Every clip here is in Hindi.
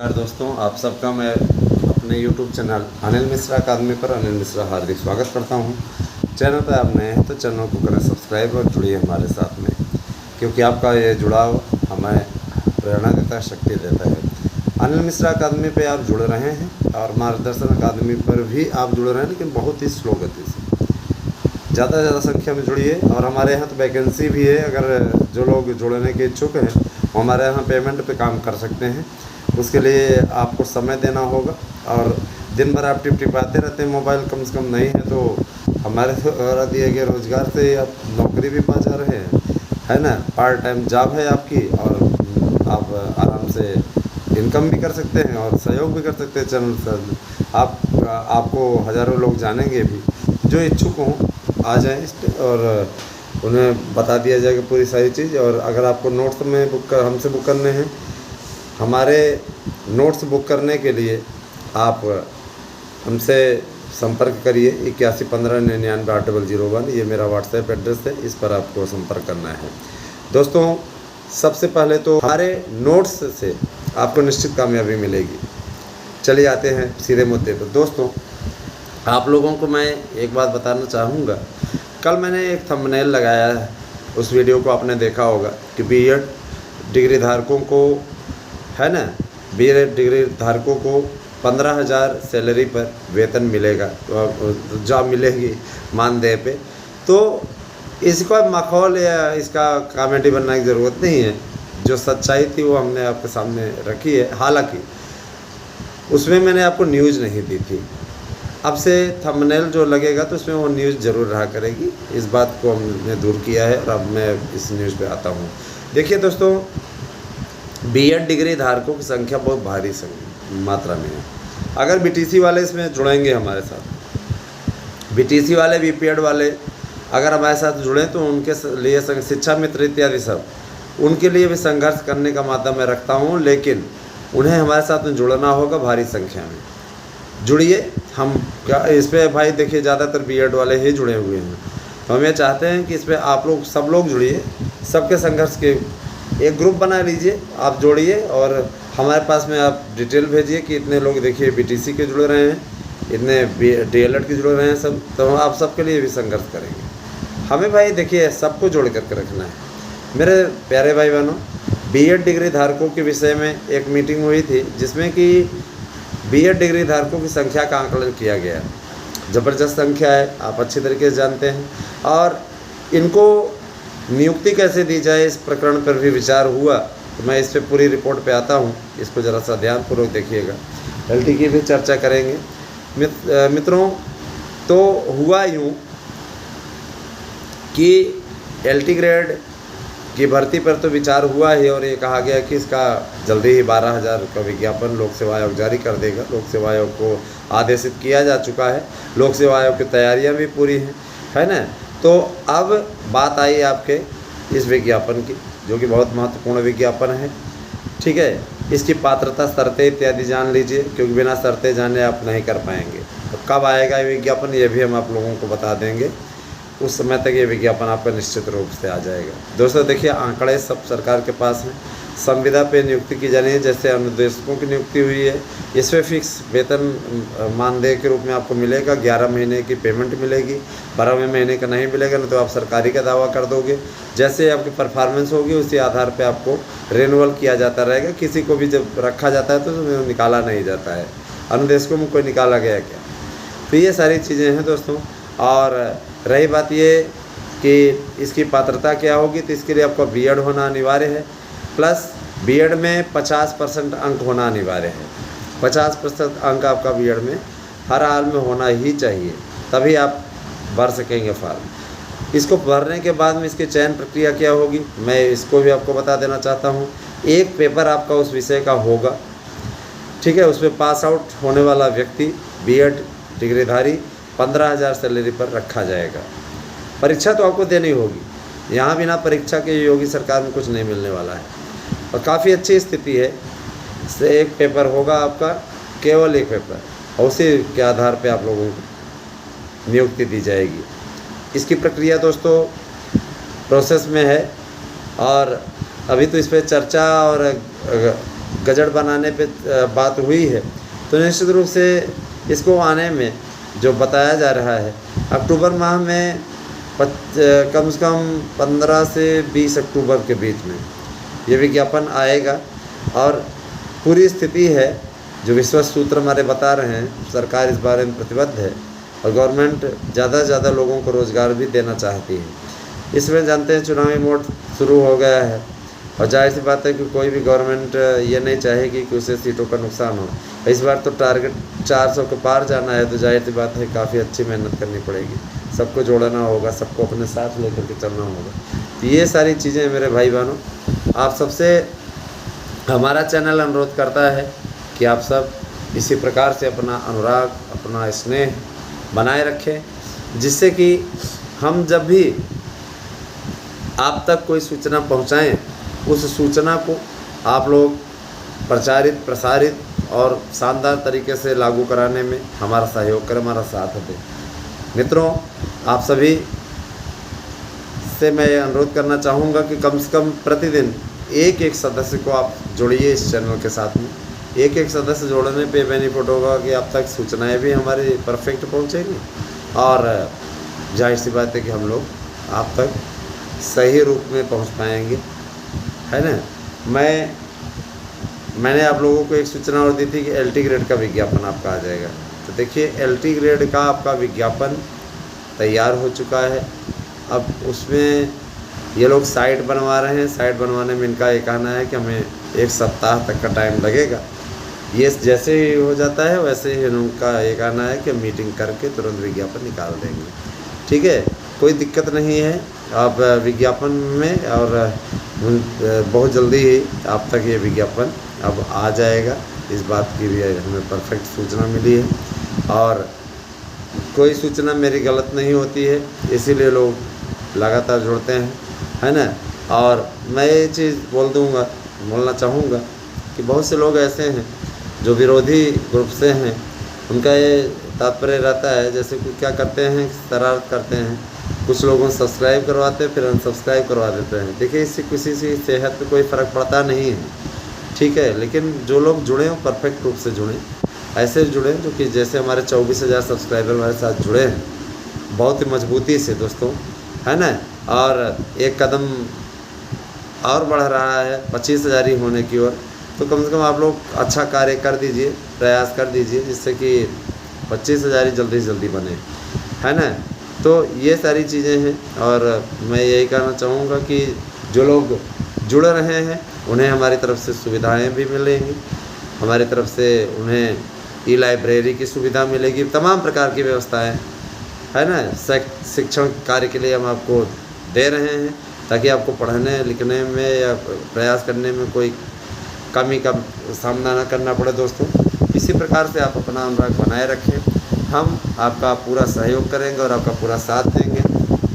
नमस्कार दोस्तों, आप सबका मैं अपने YouTube चैनल अनिल मिश्रा अकादमी पर अनिल मिश्रा हार्दिक स्वागत करता हूं। चैनल पर आप नए हैं तो चैनल को करें सब्सक्राइब और जुड़िए हमारे साथ में, क्योंकि आपका ये जुड़ाव हमें प्रेरणा देता है, शक्ति देता है। अनिल मिश्रा अकादमी पर आप जुड़ रहे हैं और मार्गदर्शन अकादमी पर भी आप जुड़ रहे हैं, लेकिन बहुत ही स्लो गति से। ज़्यादा से ज़्यादा संख्या में जुड़िए। और हमारे यहाँ तो वैकेंसी भी है, अगर जो लोग जुड़ने के इच्छुक हैं वो हमारे यहाँ पेमेंट पे काम कर सकते हैं। उसके लिए आपको समय देना होगा और दिन भर आप टिपटिपाते रहते हैं मोबाइल, कम से कम नहीं है तो हमारे द्वारा दिए गए रोज़गार से आप नौकरी भी पा जा रहे हैं, है ना। पार्ट टाइम जॉब है आपकी और आप आराम से इनकम भी कर सकते हैं और सहयोग भी कर सकते हैं चैनल से। आपको हज़ारों लोग जानेंगे भी। जो इच्छुक हों आ जाएँ और उन्हें बता दिया जाएगा पूरी सारी चीज़। और अगर आपको नोट्स में हमसे बुक करने हैं, हमारे नोट्स बुक करने के लिए आप हमसे संपर्क करिए 8115998001। ये मेरा व्हाट्सएप एड्रेस है, इस पर आपको संपर्क करना है। दोस्तों, सबसे पहले तो हमारे नोट्स से आपको निश्चित कामयाबी मिलेगी। चलिए आते हैं सीधे मुद्दे पर। दोस्तों, आप लोगों को मैं एक बात बताना चाहूँगा। कल मैंने एक थंबनेल लगाया है, उस वीडियो को आपने देखा होगा कि बीएड डिग्री धारकों को, है ना, बीएड डिग्री धारकों को 15,000 सैलरी पर वेतन मिलेगा, जॉब मिलेगी मानदेय पे। तो इसका माहौल या इसका कॉमेडी बनने की ज़रूरत नहीं है। जो सच्चाई थी वो हमने आपके सामने रखी है। हालांकि उसमें मैंने आपको न्यूज़ नहीं दी थी। अब से थंबनेल जो लगेगा तो उसमें वो न्यूज़ ज़रूर रहा करेगी। इस बात को हमने दूर किया है और अब मैं इस न्यूज़ पे आता हूँ। देखिए दोस्तों, बीएड डिग्री धारकों की संख्या बहुत भारी मात्रा में है। अगर बीटीसी वाले इसमें जुड़ेंगे हमारे साथ, बीटीसी वाले, बीपीएड वाले अगर हमारे साथ जुड़ें तो उनके लिए शिक्षा मित्र इत्यादि सब, उनके लिए भी संघर्ष करने का मादा मैं रखता हूँ। लेकिन उन्हें हमारे साथ में जुड़ना होगा भारी संख्या में। जुड़िए। हम क्या इस पर भाई देखिए, ज़्यादातर बीएड वाले ही जुड़े हुए हैं, तो हम ये चाहते हैं कि इस पर आप लोग सब लोग जुड़िए। सबके संघर्ष के एक ग्रुप बना लीजिए, आप जोड़िए और हमारे पास में आप डिटेल भेजिए कि इतने लोग देखिए बीटीसी के जुड़ रहे हैं, इतने डीएलएड के जुड़ रहे हैं सब, तो आप सबके लिए भी संघर्ष करेंगे। हमें भाई देखिए सबको जोड़ करके रखना है। मेरे प्यारे भाई बहनों, बीएड डिग्री धारकों के विषय में एक मीटिंग हुई थी जिसमें कि बीएड डिग्री धारकों की संख्या का आंकलन किया गया। ज़बरदस्त संख्या है, आप अच्छी तरीके से जानते हैं। और इनको नियुक्ति कैसे दी जाए इस प्रकरण पर भी विचार हुआ। तो मैं इस पर पूरी रिपोर्ट पे आता हूँ, इसको ज़रा सा ध्यानपूर्वक देखिएगा। एलटी की भी चर्चा करेंगे। मित्रों, तो हुआ यूँ कि एलटी ग्रेड की भर्ती पर तो विचार हुआ ही और ये कहा गया कि इसका जल्दी ही 12,000 का विज्ञापन लोक सेवा आयोग जारी कर देगा। लोक सेवा आयोग को आदेशित किया जा चुका है, लोक सेवा आयोग की तैयारियां भी पूरी हैं, है ना। तो अब बात आई आपके इस विज्ञापन की, जो कि बहुत महत्वपूर्ण विज्ञापन है। ठीक है, इसकी पात्रता, शर्तें इत्यादि जान लीजिए, क्योंकि बिना शर्तें जाने आप नहीं कर पाएंगे। तो कब आएगा ये विज्ञापन, ये भी हम आप लोगों को बता देंगे। उस समय तक ये विज्ञापन आपका निश्चित रूप से आ जाएगा। दोस्तों देखिए, आंकड़े सब सरकार के पास हैं। संविदा पे नियुक्ति की जानी है, जैसे अनुदेशकों की नियुक्ति हुई है, इसमें फिक्स वेतन मानदेय के रूप में आपको मिलेगा। 11 महीने की पेमेंट मिलेगी, 12वें महीने का नहीं मिलेगा, नहीं तो आप सरकारी का दावा कर दोगे। जैसे आपकी परफॉर्मेंस होगी उसी आधार पर आपको रिन्यूअल किया जाता रहेगा। किसी को भी जब रखा जाता है तो निकाला नहीं जाता है। अनुदेशकों में कोई निकाला गया क्या? तो ये सारी चीज़ें हैं दोस्तों। और रही बात ये कि इसकी पात्रता क्या होगी, तो इसके लिए आपका बीएड होना अनिवार्य है, प्लस बीएड में 50% अंक होना अनिवार्य है। 50% अंक आपका बीएड में हर हाल में होना ही चाहिए, तभी आप भर सकेंगे फॉर्म। इसको भरने के बाद में इसकी चयन प्रक्रिया क्या होगी, मैं इसको भी आपको बता देना चाहता हूँ। एक पेपर आपका उस विषय का होगा, ठीक है। उसमें पास आउट होने वाला व्यक्ति, बीएड डिग्रीधारी, 15,000 सैलरी पर रखा जाएगा। परीक्षा तो आपको देनी होगी, यहाँ बिना परीक्षा के योगी सरकार में कुछ नहीं मिलने वाला है। और काफ़ी अच्छी स्थिति है। से एक पेपर होगा आपका, केवल एक पेपर, और उसी के आधार पे आप लोगों को नियुक्ति दी जाएगी। इसकी प्रक्रिया दोस्तों प्रोसेस में है और अभी तो इस पर चर्चा और गजट बनाने पे बात हुई है, तो निश्चित रूप से इसको आने में जो बताया जा रहा है अक्टूबर माह में कम से कम 15 से 20 अक्टूबर के बीच में ये विज्ञापन आएगा। और पूरी स्थिति है जो विश्वस्त सूत्र हमारे बता रहे हैं, सरकार इस बारे में प्रतिबद्ध है और गवर्नमेंट ज़्यादा से ज़्यादा लोगों को रोज़गार भी देना चाहती है। इसमें जानते हैं चुनावी मोड शुरू हो गया है और जाहिर सी बात है कि कोई भी गवर्नमेंट ये नहीं चाहेगी कि उसे सीटों का नुकसान हो। इस बार तो टारगेट 400 के पार जाना है, तो जाहिर सी बात है काफ़ी अच्छी मेहनत करनी पड़ेगी, सबको जोड़ना होगा, सबको अपने साथ लेकर के चलना होगा। तो ये सारी चीज़ें मेरे भाई बहनों, आप सबसे हमारा चैनल अनुरोध करता है कि आप सब इसी प्रकार से अपना अनुराग, अपना स्नेह बनाए रखें, जिससे कि हम जब भी आप तक कोई सूचना पहुंचाएं, उस सूचना को आप लोग प्रचारित, प्रसारित और शानदार तरीके से लागू कराने में हमारा सहयोग करें, हमारा साथ दें। मित्रों, आप सभी से मैं अनुरोध करना चाहूँगा कि कम से कम प्रतिदिन एक सदस्य को आप जोड़िए इस चैनल के साथ में। एक सदस्य जोड़ने पे बेनिफिट होगा कि आप तक सूचनाएं भी हमारी परफेक्ट पहुंचेगी और जाहिर सी बात है कि हम लोग आप तक सही रूप में पहुंच पाएंगे, है ना। मैंने आप लोगों को एक सूचना और दी थी कि LT ग्रेड का विज्ञापन आपका आ जाएगा। तो देखिए, LT ग्रेड का आपका विज्ञापन तैयार हो चुका है। अब उसमें ये लोग साइट बनवा रहे हैं। साइट बनवाने में इनका ये कहना है कि हमें 1 सप्ताह तक का टाइम लगेगा। ये जैसे ही हो जाता है वैसे ही उनका ये कहना है कि मीटिंग करके तुरंत विज्ञापन निकाल देंगे। ठीक है, कोई दिक्कत नहीं है आप विज्ञापन में, और बहुत जल्दी ही आप तक ये विज्ञापन अब आ जाएगा। इस बात की भी हमें परफेक्ट सूचना मिली है और कोई सूचना मेरी गलत नहीं होती है, इसीलिए लोग लगातार जुड़ते हैं, है ना। और मैं ये चीज़ बोलना चाहूँगा कि बहुत से लोग ऐसे हैं जो विरोधी ग्रुप से हैं, उनका ये तात्पर्य रहता है, जैसे कि क्या करते हैं, शरारत करते हैं, कुछ लोगों को सब्सक्राइब करवाते हैं फिर अनसब्सक्राइब करवा देते हैं। देखिए, इससे किसी की सेहत पे कोई फ़र्क पड़ता नहीं है, ठीक है। लेकिन जो लोग जुड़े हों परफेक्ट रूप से जुड़ें, ऐसे जुड़ें जो कि जैसे हमारे 24,000 सब्सक्राइबर हमारे साथ जुड़े हैं बहुत ही मजबूती से दोस्तों, है ना। और एक कदम और बढ़ रहा है 25,000 ही होने की ओर, तो कम से कम आप लोग अच्छा कार्य कर दीजिए, प्रयास कर दीजिए, जिससे कि 25,000 ही जल्दी से जल्दी बने, है ना। तो ये सारी चीज़ें हैं और मैं यही कहना चाहूँगा कि जो लोग जुड़ रहे हैं उन्हें हमारी तरफ से सुविधाएं भी मिलेंगी, हमारी तरफ से उन्हें ई-लाइब्रेरी की सुविधा मिलेगी, तमाम प्रकार की व्यवस्थाएं, है ना। शिक्षण कार्य के लिए हम आपको दे रहे हैं ताकि आपको पढ़ने लिखने में या प्रयास करने में कोई कमी का सामना ना करना पड़े दोस्तों। इसी प्रकार से आप अपना अनुराग बनाए रखें, हम आपका पूरा सहयोग करेंगे और आपका पूरा साथ देंगे।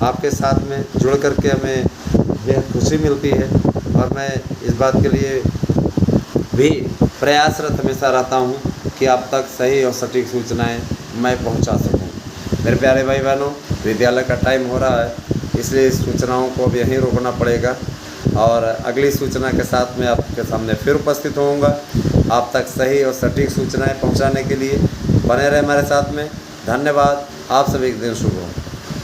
आपके साथ में जुड़ करके हमें बेहद खुशी मिलती है और मैं इस बात के लिए भी प्रयासरत हमेशा रहता हूँ कि आप तक सही और सटीक सूचनाएं मैं पहुँचा सकूँ। मेरे प्यारे भाई बहनों, विद्यालय का टाइम हो रहा है, इसलिए इस सूचनाओं को अब यहीं रोकना पड़ेगा और अगली सूचना के साथ मैं आपके सामने फिर उपस्थित होऊंगा। आप तक सही और सटीक सूचनाएं पहुंचाने के लिए बने रहे हमारे साथ में। धन्यवाद। आप सभी एक दिन शुभ हो।